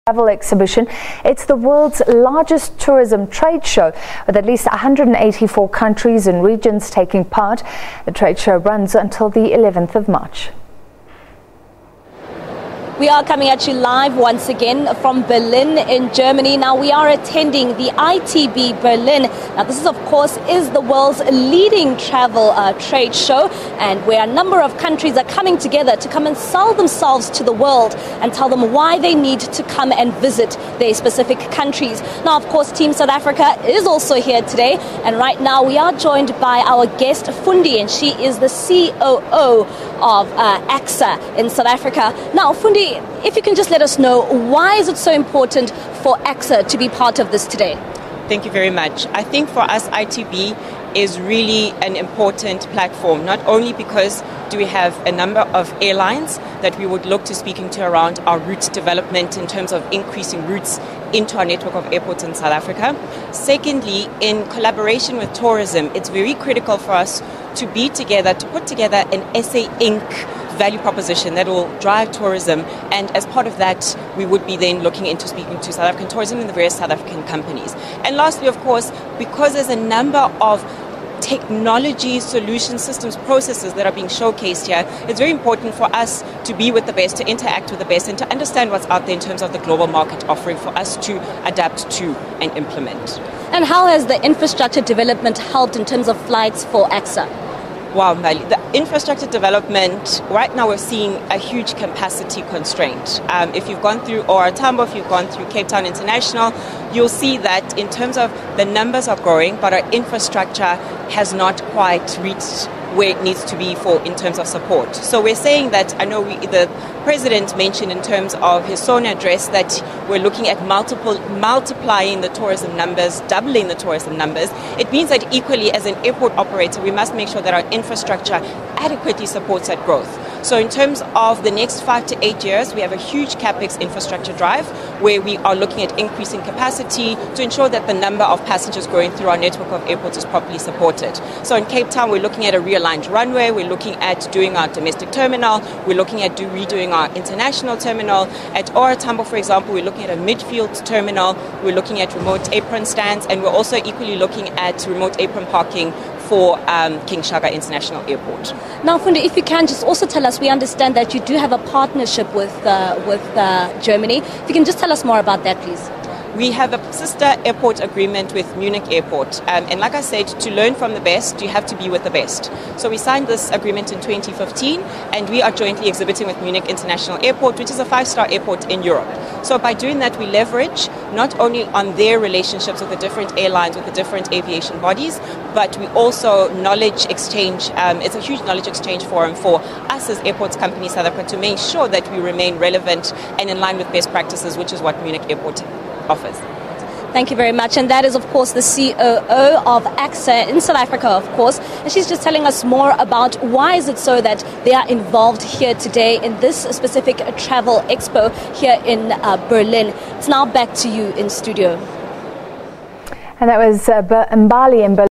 Travel exhibition. It's the world's largest tourism trade show with at least 184 countries and regions taking part. The trade show runs until the 11th of March. We are coming at you live once again from Berlin in Germany. Now we are attending the ITB Berlin. Now this is of course the world's leading travel trade show, and where a number of countries are coming together to come and sell themselves to the world and tell them why they need to come and visit their specific countries. Now of course Team South Africa is also here today, and right now we are joined by our guest Fundi, and she is the COO of AXA in South Africa. Now Fundi, if you can just let us know, why is it so important for AXA to be part of this today? Thank you very much. I think for us, ITB is really an important platform, not only because do we have a number of airlines that we would look to speaking to around our route development in terms of increasing routes into our network of airports in South Africa. Secondly, in collaboration with tourism, it's very critical for us to be together, to put together an SA Inc. value proposition that will drive tourism, and as part of that we would be then looking into speaking to South African tourism and the various South African companies. And lastly, of course, because there's a number of technology solution systems processes that are being showcased here, it's very important for us to be with the best, to interact with the best, and to understand what's out there in terms of the global market offering for us to adapt to and implement. And how has the infrastructure development helped in terms of flights for AXA? Wow, Mali, the infrastructure development, right now we're seeing a huge capacity constraint. If you've gone through OR Tambo, if you've gone through Cape Town International, you'll see that in terms of the numbers are growing, but our infrastructure has not quite reached where it needs to be for in terms of support. So we're saying that, I know the President mentioned in terms of his SONA address that we're looking at multiplying the tourism numbers, doubling the tourism numbers. It means that equally as an airport operator, we must make sure that our infrastructure adequately supports that growth. So in terms of the next 5 to 8 years, we have a huge CapEx infrastructure drive where we are looking at increasing capacity to ensure that the number of passengers going through our network of airports is properly supported. So in Cape Town, we're looking at a realigned runway, we're looking at doing our domestic terminal, we're looking at redoing our international terminal. At OR Tambo, for example, we're looking at a midfield terminal, we're looking at remote apron stands, and we're also equally looking at remote apron parking for King Shaka International Airport. Now, Fundi, if you can just also tell us, we understand that you do have a partnership with Germany. If you can just tell us more about that, please. We have a sister airport agreement with Munich Airport. And like I said, to learn from the best, you have to be with the best. So we signed this agreement in 2015, and we are jointly exhibiting with Munich International Airport, which is a 5-star airport in Europe. So by doing that, we leverage not only on their relationships with the different airlines, with the different aviation bodies, but we also knowledge exchange. It's a huge knowledge exchange forum for us as airports company South Africa to make sure that we remain relevant and in line with best practices, which is what Munich Airport offers. Thank you very much. And that is, of course, the COO of AXA in South Africa, of course. And she's just telling us more about why is it so that they are involved here today in this specific travel expo here in Berlin. It's now back to you in studio. And that was Mbali in Berlin.